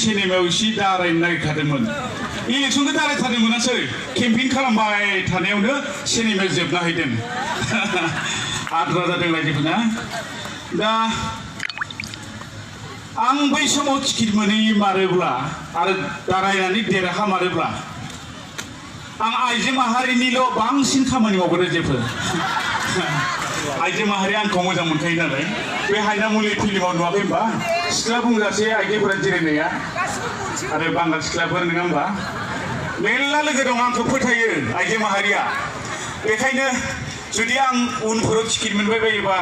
सिनेमायाव एसे दारायनो नागिरखादोंमोन इलेक्सनखौ दारायथारनो मोनासै केम्पेइन खालामबाय थानायावनो सिनेमाया जोबना हैदों आद्रा जादों रायजोफोरना दा आं बै समाव टिकेट मोनै मारोब्ला आरो दारायनानै देरहामारोब्ला आं आइजो माहारिनिल' बांसिन खामानि मावगोन रायजोफोर आइजो माहारिया आंखौ मोजां मोनखायो नालाय बे हायनामुलि फिल्माव नुवाखै होनबा सिख्ला बुंजासे आइजोफोरा जिरायनाया आरो बांगाल सिख्लाफोर नङा होनबा मेरला लोगो दं आंखौ फोथायो आइजो माहारिया बेखायनो जुदि आं उनफोराव टिकेट मोनबाय बायोबा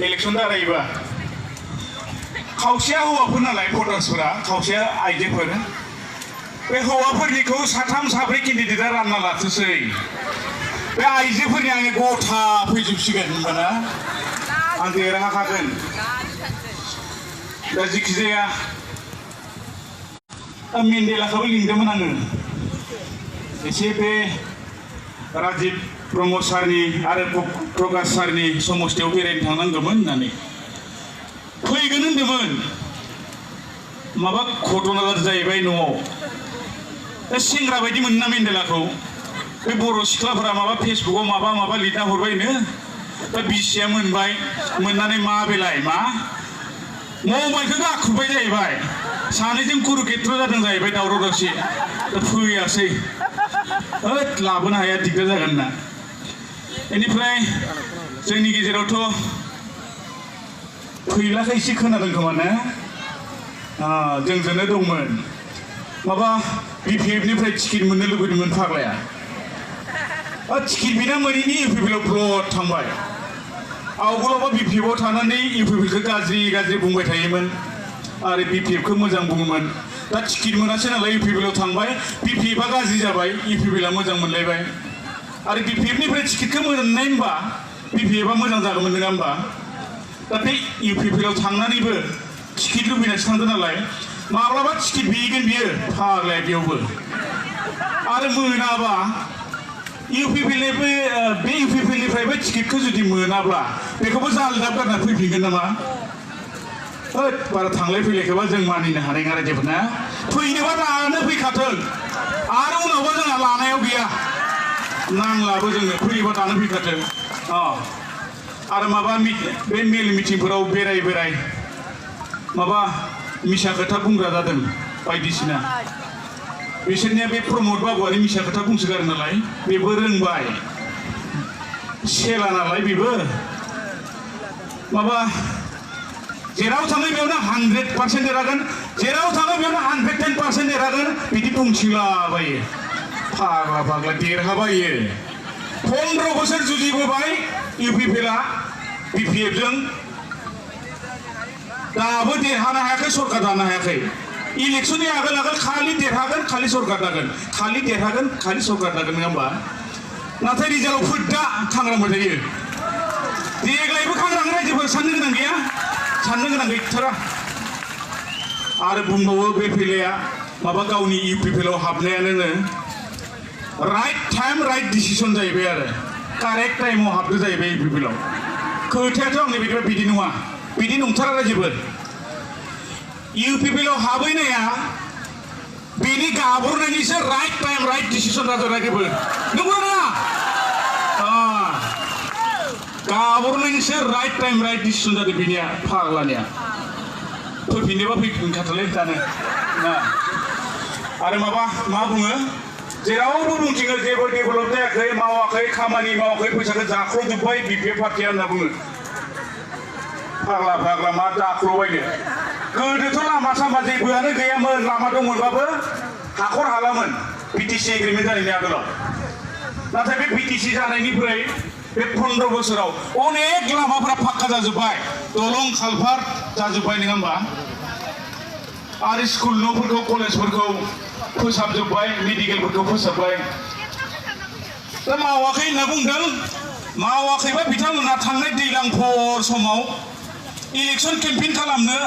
इलेक्सन दारायोबा खावसेया हौवाफोर नालाय भटार्सफोरा खावसेया आइजोफोर बे हौवाफोरनिखौ साथाम साब्रै केन्डिडेटआ रानना लाथोंसै बे आइजोफोरनि आङो गथा फैजोबसिगोन होनबाना आं देरहाखागोन दा जिखि जाया मेन्डेलाखौबो लिंदोंमोन आङो एसे बे राजिब प्रमद सारनि आरो प्रकाश सारनि समस्थियाव बेरायनो थांनांगौमोन होननानै फैगोन होनदोंमोन माबा घटना जाहैबाय न'आव सेंग्रा बायदि मोनना मेन्डेलाखौ बे बर' सिख्लाफोरा माबा फेसबुकाव माबा लिरना हरबायनो दा बिसिया मोनबाय मोननानै मा बेलाय मा मबाइलखौ गाखुबाय जाहैबाय सानैजों कुरुक्षेत्र जादों जाहैबाय दावराव दावसि दा फैयासै लाबोनो हाया दिग्दार जागोन ना बेनिफ्राय जोंनि गेजेरावथ' फैलाखै एसे खोनादों खोमा ना जोंजोंनो दंमोन माबा बिपिएफनिफ्राय टिकेट मोननो लुबैदोंमोन फाग्लाया टिकेट बिना मोनैनि इउपिपिएलआव ब्लड थांबाय आवगोलावबा बिपिएफआव थानानै इउपिपिएलखौ गाज्रि बुंबाय थायोमोन आरो बिपिएफखौ मोजां बुङोमोन दा टिकेट मोनासै नालाय इउपिपिएलआव थांबाय बिपिएफआ गाज्रि जाबाय इउपिपिएलआ मोजां मोनलायबाय आरो बिपिएफनिफ्राय टिकेटखौ मोननाय होनबा बिपिएफआ मोजां जागौमोन नङा होनबा दा बे इउपिपिएलआव थांनानैबो टिकेट लुबैनासो थांदों नालाय माब्लाबा टिकेट बिहैगोन बियो फाग्लाया बेयावबो आरो मोनाबा इउपिपिएलनिफ्रायबो टिकेटखौ जुदि मोनाब्ला बेखौबो जालदाब गारना फैफिनगोन नामा बारा थांलाय फैलायखौबा जों मानिनो हानाय नङा रायजोफोरना फैनोबा दानो फैखाथों आरो उनावबा जोंहा लानायाव गैया नांलाबो जोंनो फैयोबा दानो फैखाथों आरो माबा बे मेल मिटिंफोराव बेराय माबा मिसा खोथा बुंग्रा जादों बायदिसिना बिसोरनिया बे प्रमद बाबुआनो मिसा खोथा बुंसोगारो नालाय बेबो रोंबाय सेला नालाय बेबो माबा जेराव थाङो बेयावनो 100% देरहागोन जेराव थाङो बेयावनो 110% देरहागोन बिदि बुंथिलाबायो फाग्ला देरहाबायो 15 बोसोर जुजिबोबाय इउपिपिएलआ बिपिएफजों दाबो देरहानो हायाखै सरकार दानो हायाखै इलेक्सननि आगोल खालि देरहागोन खालि सरकार दागोन खालि देरहागोन खालि सरकार दागोन नङा होमबा नाथाय रिजाल्टआव फोद्दा खांग्रांबाय थायो देग्लायबो खांग्रां रायजोफोर साननो गोनां गैया साननो गोनां गैथारा आरो बुंबावो बे फैलाया माबा गावनि इउपिपिएलआव हाबनायानो राइट टाइम राइट डिसिसन जाहैबाय आरो कारेक्ट टाइमाव हाबदो जाहैबाय इउपिपिएलआव खोथायाथ' आंनि बायदिबा बिदि नङा बिदि नंथारा रायजोफोर इउपिपिएलआव हाबहैनाया बेनि गाब्रनायनिसो राइट टाइम राइट डिसिसन जादों रायजोफोर नंगौ नङा गाब्रनायनिसो राइट टाइम राइट डिसिसन जादों बेनिया फाग्लानिया फैफिनोबा फैफिनखाथारलै दानो ना आरो मा बुङो जेरावबो बुंथिङो जेबो डेभेलप जायाखै मावाखै खामानि मावाखै फैसाखौ जाख्ल'जोब्बाय बिपिएफ पार्टिया होनना बुङो फाग्ला मा जाख्ल'बायनो गोदोथ' लामा सामा जेबोआनो गैयामोन लामा दंमोनबाबो हाखर हालामोन बिटिसि एग्रिमेन्ट जानायनि आगोलाव नाथाय बे बिटिसि जानायनिफ्राय बे 15 बोसोराव अनेक लामाफोरा फाक्का जाजोब्बाय दलं खालभार जाजोब्बाय नङा होमबा आरो स्कुल न'फोरखौ कलेजफोरखौ फोसाबजोब्बाय मेडिकेलफोरखौ फोसाबबाय दा मावाखै होनना बुंदों मावाखैबा बिथांमोना थांनाय दैज्लांफोर समाव इलेक्सन केम्पेइन खालामनो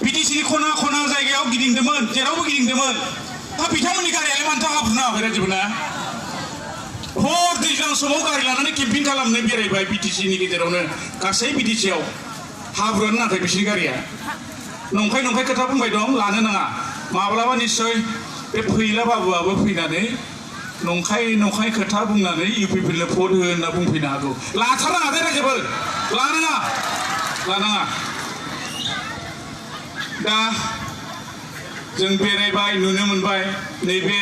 बिटिसिनि खना खना जायगायाव गिदिंदोंमोन जेरावबो गिदिंदोंमोन दा बिथांमोननि गारियालाय मानो थाखाय हाबनो हाबाय रायजोफोरना हर दैज्लां समाव गारि लानानै केम्पेइन खालामनो बेरायबाय बिटिसिनि गेजेरावनो गासै बिटिसिआव हाब्रुआनो नाथाय बिसोरनि गारिया नंखाय खोथा बुंबाय दं लानो नाङा माब्लाबा निश्चय बे फैला बाबुआबो फैनानै नंखाय खोथा बुंनानै इउपिपिएलनो भट हो होनना बुंफैनो हागौ लाथारनाङा दे रायजोफोर लानाङा दा जों बेरायबाय नुनो मोनबाय नैबे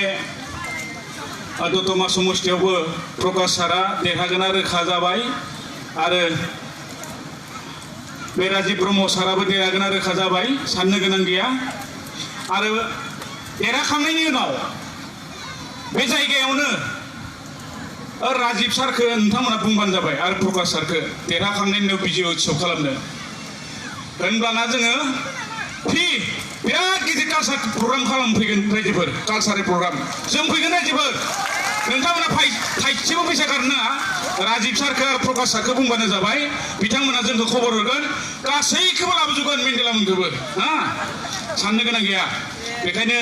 दतमा समस्तियावबो प्रकाश सारा देरहागोना रोखा जाबाय आरो बे राजीव ब्रह्म साराबो देरहागोना रोखा जाबाय साननो गोनां गैया आरो देरहाखांनायनि उनाव बे जायगायावनो राजीव सारखौ नोंथांमोना बुंबानो जाबाय आरो प्रकाश सारखौ देरहाखांनायनि उनाव बिजय उत्सव खालामनो होनब्लाना जोङो बिराद गिदिर कालचार प्रग्राम खालामफैगोन रायजोफोर कालचारेल प्रग्राम जों फैगोन रायजोफोर नोंथांमोना थाइसेबो फैसा गारनो नाङा राजीव सारखौ आरो प्रकाश सारखौ बुंबानो जाबाय बिथांमोना जोंखौ खबर हरगोन गासैखौबो लाबोजोबगोन मेन्डेला मोनखौबो साननो गोनां गैया बेखायनो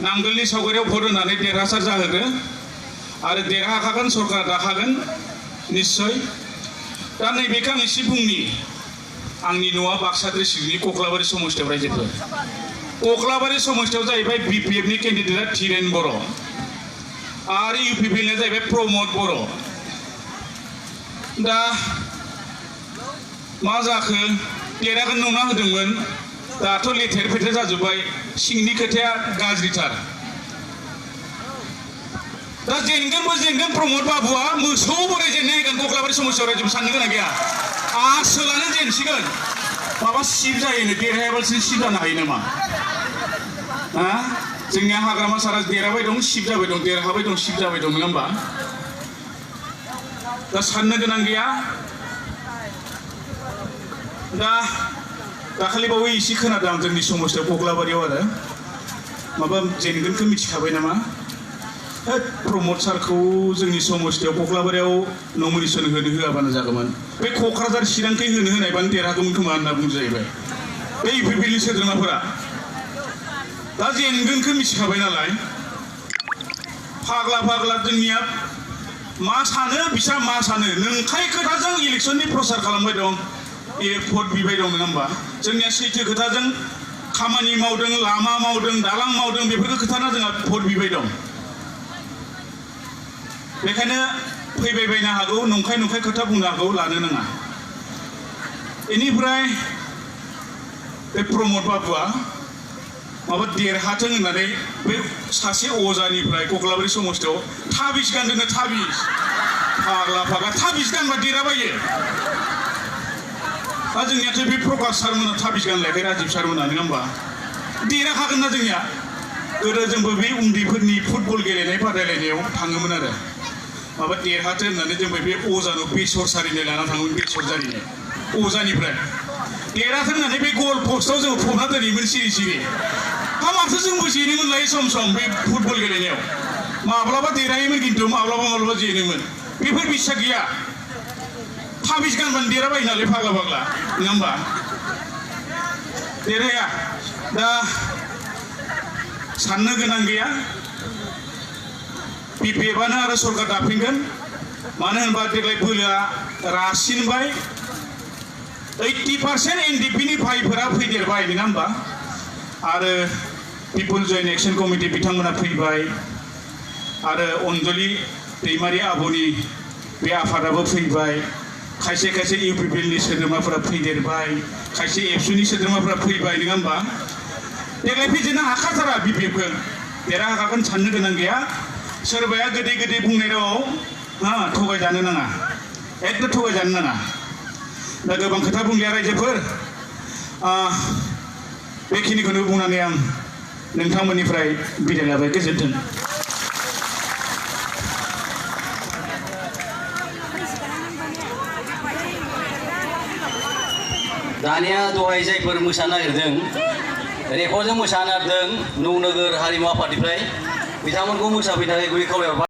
नांगोलनि सावगारियाव भट होनानै देरहासार जाहोदो आरो देरहाखागोन सरकार दाखागोन निश्चय दा नैबेखौ आं एसे बुंनि आंनि न'आ बाक्सा डिस्ट्रिक्टनि कक्लाबारि समस्तियाव रायजोफोर कक्लाबारि समस्तियाव जाहैबाय बिपिएफनि केन्डिडेटआ धीरेन बर' आरो इउपिपिएलना जाहैबाय प्रमद बर' दा मा जाखो देरहागोन नंना होदोंमोन दाथ' लेथेर फेथेर जाजोब्बाय सिंनि खोथाया गाज्रिथार दा जेनगोन प्रमद बाबुआ मोसौ बोराय जेननाय होगोन कक्लाबारि समस्तियाव रायजो साननो गोनां गैया आसोलानो जेनसिगोन माबा सिब जायोनो देरहायाबालासिनो सिब जानो हायो नामा जोंनिया हाग्रामा सारा देरहाबाय दं सिब जाबाय दं देरहाबाय दं सिब जाबाय दं नङा होमबा दा साननो गोनां गैया दा दाखालि बावै एसे खोनादों आं जोंनि समस्तियाव कक्लाबारियाव आरो माबा जेनगोनखौ मिथिखाबाय नामा प्रमद सारखौ जोंनि समस्तियाव कक्लाबारियाव नमिनेसन होनो होआबानो जागौमोन बे क'क्राझार चिरांखै होनो होनायबानो देरहागौमोन खोमा होनना बुंजाहैबाय बे इउपिपिएलनि सोद्रोमाफोरा दा जेनगोनखौ मिथिखाबाय नालाय फाग्ला जोंनिया मा सानो बिसा मा सानो नंखाय खोथाजों इलेक्सननि प्रचार खालामबाय दं भट बिबाय दं नङा होमबा जोंनिया सैथो खोथाजों खामानि मावदों लामा मावदों दालां मावदों बेफोरखौ खोथाना जोंहा भट बिबाय दं बेखायनो फैबाय बायनो हागौ नंखाय खोथा बुंनो हागौ लानो नाङा बेनिफ्राय बे प्रमद बाबुआ माबा देरहाथों होननानै बे सासे अजानिफ्राय कक्लाबारि समस्तियाव थाबिस गानदोंनो थाबिस फाग्ला थाबिस गानबा देरहाबायो दा जोंनियाथ' बे प्रकाश सारमोना थाबिस गानलायखाय राजीव सारमोना नङा होमबा देरहाखागोन ना जोंनिया गोदो जोंबो बे उन्दैफोरनि फुटबल गेलेनाय बादायलायनायाव थाङोमोन आरो माबा देरहाथो होननानै जोंबो बे अजानाव बेसर सारिनो लाना थाङोमोन बेसर जारिनो अजानिफ्राय देरहाथों होननानै बे गल पस्टआव जोङो फबना दोनहैयोमोन सिरि हाबासो जोंबो जेनोमोनलाय सम बे फुटबल गेलेनायाव माब्लाबा देरहायोमोन खिन्थु माब्लाबा जेनोमोन बेफोर बिसा गैया थाबिस गानबानो देरहाबाय नालाय फाग्ला नङा होमबा देरहाया दा साननो गोनां गैया बिपिएफआनो आरो सरकार दाफिनगोन मानो होनबा देग्लाय बोलोआ रासिनबाय 80% एनडिपिनि भाइफोरा फैदेरबाय नङा होमबा आरो पिपुल जयेन्ट एक्सन कमिटि बिथांमोना फैबाय आरो अनजलि दैमारि आब'नि बे आफादाबो फैबाय खायसे इउपिपिएलनि सोद्रोमाफोरा फैदेरबाय खायसे एबसुनि सोद्रोमाफोरा फैबाय नङा होमबा देग्लाय फैजेननो हाखाथारा बिपिएफखौ देरहाखागोन साननो गोनां गैया सोरबाया गोदै बुंनाय रावाव थगायजानो नाङा एकदम थगायजानो नाङा दा गोबां खोथा बुंलिया रायजोफोर बेखिनिखौनो बुंनानै आं नोंथांमोननिफ्राय बिदाय लाबाय गोजोन्थों दानिया दहाय जायफोर मोसानो नागिरदों रेकर्डजों मोसानो नागिरदों नौनोगोर हारिमु आफादनिफ्राय बिथांमोनखौ मोसाफैनो थाखाय गुरै खावलायहरबाय।